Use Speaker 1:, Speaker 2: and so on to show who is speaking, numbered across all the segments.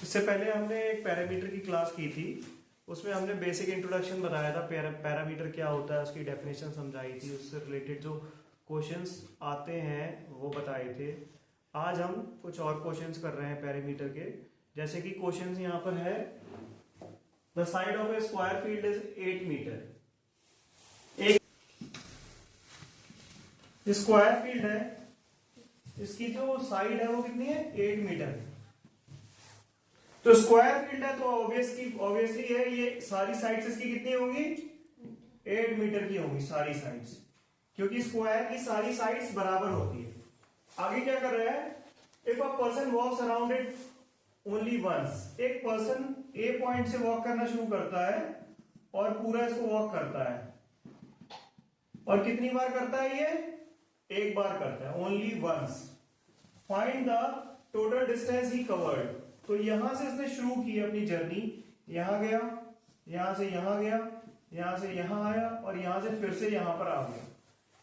Speaker 1: इससे पहले हमने एक पैरामीटर की क्लास की थी, उसमें हमने बेसिक इंट्रोडक्शन बताया था, पैरामीटर क्या होता है उसकी डेफिनेशन समझाई थी, उससे रिलेटेड जो क्वेश्चंस आते हैं वो बताए थे। आज हम कुछ और क्वेश्चंस कर रहे हैं पैरामीटर के, जैसे कि क्वेश्चंस यहाँ पर है, the side of a square field is 8 metre. एक स्क्वायर फील्ड है, इसकी जो साइड है वो कितनी है, 8 मीटर। तो स्क्वायर फील्ड है तो ऑब्वियसली है, ये सारी साइड्स इसकी कितनी होंगी, 8 मीटर की होंगी सारी साइड्स, क्योंकि स्क्वायर की सारी साइड्स बराबर होती है। आगे क्या कर रहा है, if a person walks around it only once, एक पर्सन ए पॉइंट से वॉक करना शुरू करता है और पूरा इसको वॉक करता है, और कितनी बार करता है ये, एक बार करता है, only once. Find the total distance he covered. तो यहां से इसने शुरू की अपनी जर्नी, यहां गया, यहां से यहां गया, यहां से यहां आया और यहां से फिर से यहां पर आ गया।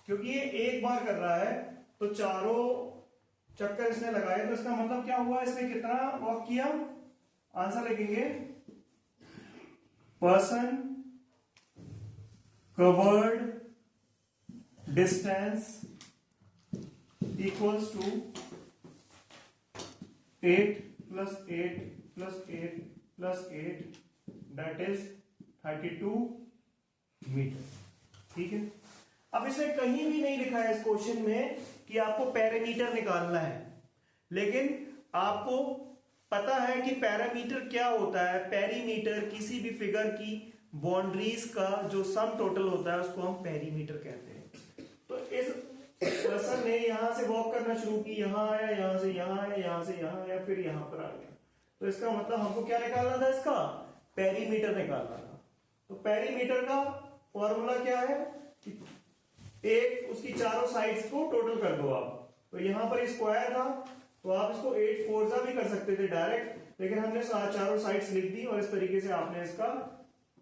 Speaker 1: क्योंकि ये एक बार कर रहा है तो चारों चक्कर इसने लगाए, तो इसका मतलब क्या हुआ, इसने कितना वॉक किया। आंसर लिखेंगे, person covered distance equals to 8 plus 8 plus 8 plus 8 that is 32 metre. ठीक है, अब इसने कहीं भी नहीं लिखा है इस क्वेश्चन में कि आपको पैरामीटर निकालना है, लेकिन आपको पता है कि पैरामीटर क्या होता है। पेरीमीटर किसी भी फिगर की बाउंड्रीज का जो सम टोटल होता है उसको हम पेरीमीटर कहते हैं। तो इस पर्सन ने यहां से वॉक करना शुरू की, यहां आया, यहां से यहां आया, यहां से यहां आया, फिर यहां पर आ गया। तो इसका मतलब हमको क्या निकालना था, इसका पेरीमीटर निकालना था। तो पेरीमीटर का फॉर्मूला क्या है, एक उसकी चारों साइड्स को टोटल कर दो आप। तो यहां पर स्क्वायर था तो आप इसको 8 फोर्जा भी कर सकते थे डायरेक्ट, लेकिन हमने चारों साइड्स लिख दी और इस तरीके से आपने इसका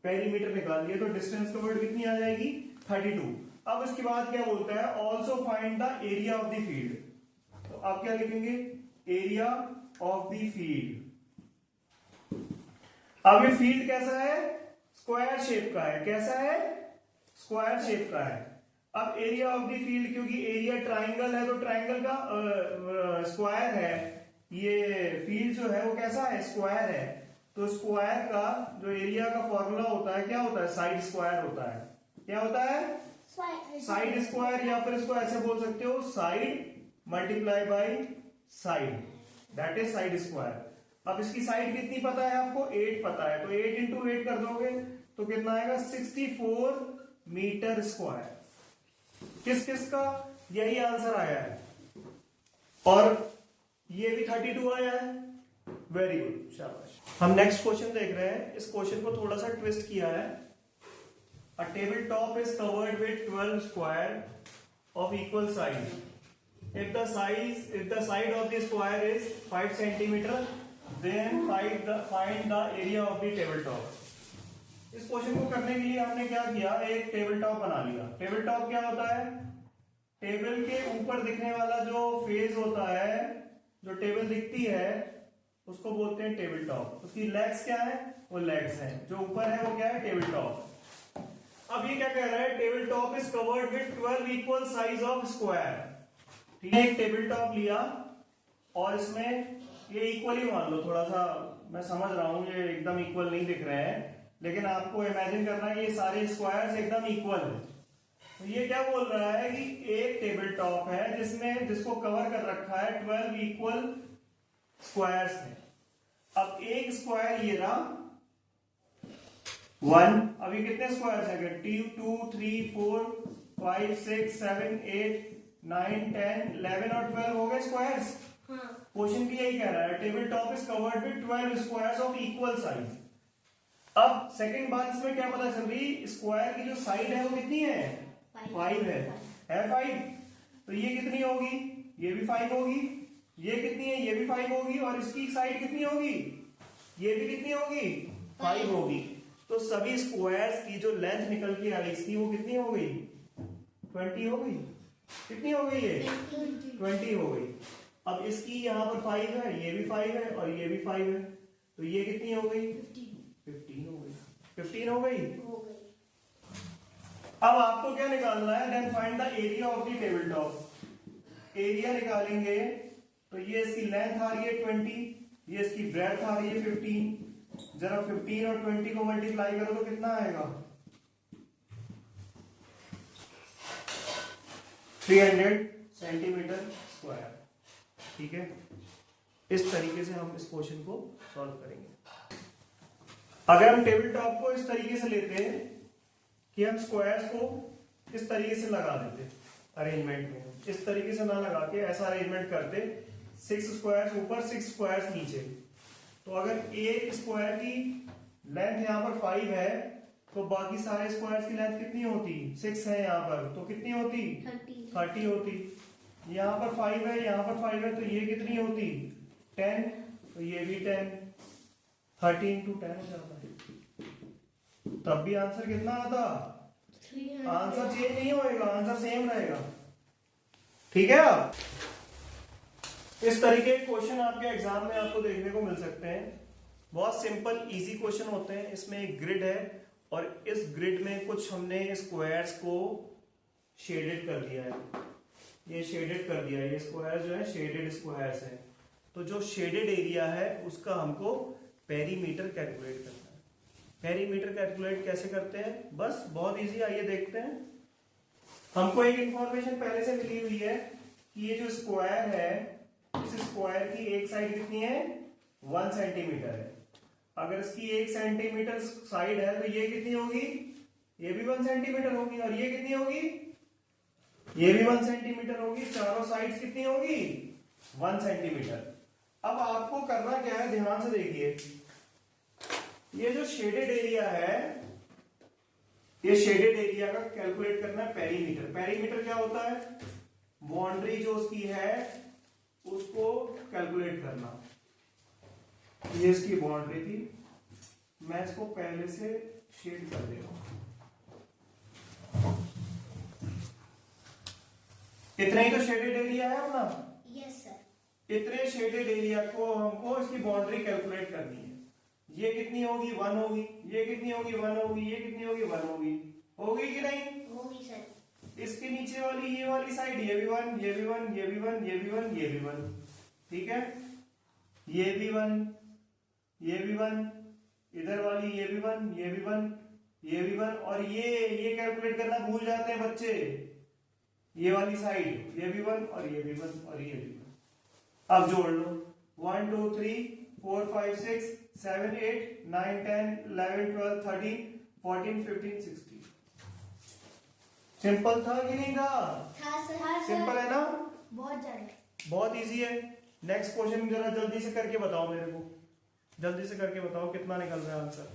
Speaker 1: पेरीमीटर निकाल दिया। तो डिस्टेंस कवर्ड कितनी आ जाएगी, 32। अब इसके बाद क्या बोलता है, also find the area of the field. तो आप क्या लिखेंगे, एरिया ऑफ द फील्ड। अब ये फील्ड कैसा है, स्क्वायर शेप का है। कैसा है, स्क्वायर शेप का है। अब एरिया ऑफ द फील्ड, क्योंकि एरिया ट्राइंगल है तो ट्राइंगल का स्क्वायर है, ये फील्ड जो है वो कैसा है, स्क्वायर है। तो स्क्वायर का जो एरिया का फॉर्मूला होता है क्या होता है, साइड स्क्वायर होता है। क्या होता है, साइड स्क्वायर, या फिर इसको ऐसे बोल सकते हो, side multiply by side, that is side square. अब इसकी साइड कितनी पता है आपको, 8 पता है, तो 8 इंटू 8 कर दोगे तो कितना आएगा, 64 मीटर स्क्वायर। किस किस का, यही आंसर आया है, और ये भी 32 आया है। वेरी गुड, शाबाश। हम नेक्स्ट क्वेश्चन देख रहे हैं। इस क्वेश्चन को थोड़ा सा ट्विस्ट किया है। A tabletop is covered with 12 square of equal size. If the side of the square is 5 centimeter, then find the area of the tabletop. इस क्वेश्चन को करने के लिए हमने क्या किया, एक टेबल टॉप बना लिया। टेबल टॉप क्या होता है, टेबल के ऊपर दिखने वाला जो फेस होता है, जो टेबल दिखती है उसको बोलते हैं टेबल टॉप। उसकी लेग्स क्या है, वो लेग्स हैं, जो ऊपर है वो क्या है, टेबल टॉप। अब ये क्या कह रहा है, table top is covered with 12 equal size of square. ठीक है, एक टेबल टॉप लिया और इसमें ये इक्वल ही मान लो, थोड़ा सा मैं समझ रहा हूं ये एकदम इक्वल नहीं दिख रहे हैं, लेकिन आपको इमेजिन करना है ये सारे स्क्वायर्स एकदम इक्वल है। तो ये क्या बोल रहा है कि एक टेबल टॉप है जिसको कवर कर रखा है 12 इक्वल स्क्वायर्स ने। अब एक स्क्वायर ये रहा 1, अभी कितने स्क्वायर्स है, 2 3 4 5 6 7 8 9 10 11 और 12 हो गए स्क्वायर्स। क्वेश्चन भी यही कह रहा है, table top is covered with 12 squares of equal size. अब सेकंड बात इसमें क्या पता चल रही, स्क्वायर की जो साइड है वो कितनी है, 5 है 5। तो ये कितनी होगी, ये भी 5 होगी, ये कितनी है, ये भी 5 होगी, और इसकी साइड कितनी होगी, ये भी कितनी होगी, 5 होगी। तो सभी स्क्वायर्स की जो लेंथ निकल के आई इसकी वो कितनी हो गई, 20 हो गई। कितनी हो गई ये, 20 हो गई। अब इसकी यहां पर 5 है, ये भी 5 है और ये भी 5 है, तो ये कितनी हो गई? 15 हो गई। 15 हो गई। अब आपको क्या निकालना है? Then find the area of the table top. Area निकालेंगे तो ये इसकी लेंथ आ रही है 20, ये इसकी ब्रेड्थ आ रही है 15। जरा 15 और 20 को मल्टीप्लाई करो तो कितना आएगा? 300 सेंटीमीटर स्क्वायर। ठीक है, इस तरीके से हम इस क्वेश्चन को सॉल्व करेंगे। अगर हम टेबल टॉप को इस तरीके से लेते हैं कि हम स्क्वायर्स को इस तरीके से लगा देते अरेंजमेंट में, इस तरीके से ना लगा के ऐसा अरेंजमेंट करते 6 स्क्वायर्स ऊपर 6 स्क्वायर्स नीचे, तो अगर एक स्क्वायर की लेंथ यहाँ पर 5 है तो बाकी सारे स्क्वायर्स की लेंथ कितनी होती? 6 है यहाँ पर, तो कितनी होती? 30 होती। यहाँ पर 5 है, यहाँ पर 5 है, तो ये कितनी होती? 10, तो ये भी 10, 30 into 10 हो जाता है। तब भी आंसर कितना आता? आंसर चेंज नहीं होएगा, आंसर सेम रहेगा। ठीक है। आप इस तरीके के क्वेश्चन आपके एग्जाम में आपको देखने को मिल सकते हैं। बहुत सिंपल इजी क्वेश्चन होते हैं। इसमें एक ग्रिड है और इस ग्रिड में कुछ हमने स्क्वायर्स को शेडेड कर दिया है। ये शेडेड कर दिया है, ये स्क्वायर जो है शेडेड स्क्वायर्स है। तो जो शेडेड एरिया है उसका हमको पेरीमीटर कैलकुलेट करना है। पेरीमीटर कैलकुलेट कैसे करते हैं? बस बहुत इजी, आइए देखते हैं। हमको एक इंफॉर्मेशन पहले से मिली हुई है कि ये जो स्क्वायर है, इस स्क्वायर की एक साइड कितनी है? 1 सेंटीमीटर है। अगर इसकी 1 सेंटीमीटर साइड है तो ये कितनी होगी? ये भी 1 सेंटीमीटर होगी। और ये कितनी होगी? ये भी 1 सेंटीमीटर होगी। चारों साइड्स कितनी होगी? 1 सेंटीमीटर। अब आपको करना क्या है, ध्यान से देखिए। ये जो शेडेड एरिया है, ये शेडेड एरिया का कैलकुलेट करना है पेरीमीटर। पेरीमीटर क्या होता है? बाउंड्री जो उसकी है उसको कैलकुलेट करना। ये इसकी बाउंड्री थी, मैं इसको पहले से शेड कर दे रहा हूं। इतना ही तो शेडेड एरिया है अपना।
Speaker 2: Yes sir.
Speaker 1: इतने शेडेड एरिया को हमको इसकी बाउंड्री कैलकुलेट करनी है। ये कितनी होगी? 1 होगी। ये कितनी होगी? 1 होगी। ये कितनी होगी? 1 होगी। होगी कि नहीं?
Speaker 2: होगी सर।
Speaker 1: इसके नीचे वाली ये वाली साइड, ये भी 1, ये भी 1, ये भी 1, ये भी 1, ये भी 1। ठीक है, ये भी 1, ये भी 1, इधर वाली ये भी 1, ये भी 1, ये भी 1। और ये कैलकुलेट करना भूल जाते हैं बच्चे। ये वाली साइड ये भी 1 और ये भी 1 और ये भी 1। अब जोड़ लो 1 2 3 4 5 6 7 8 9 10 11 12 13 14 15 16। सिंपल था कि नहीं था?
Speaker 2: सर।
Speaker 1: सिंपल है ना?
Speaker 2: बहुत ज्यादा।
Speaker 1: बहुत इजी है। नेक्स्ट क्वेश्चन जरा जल्दी से करके बताओ मेरे को, जल्दी से करके बताओ कितना निकल रहा है आंसर।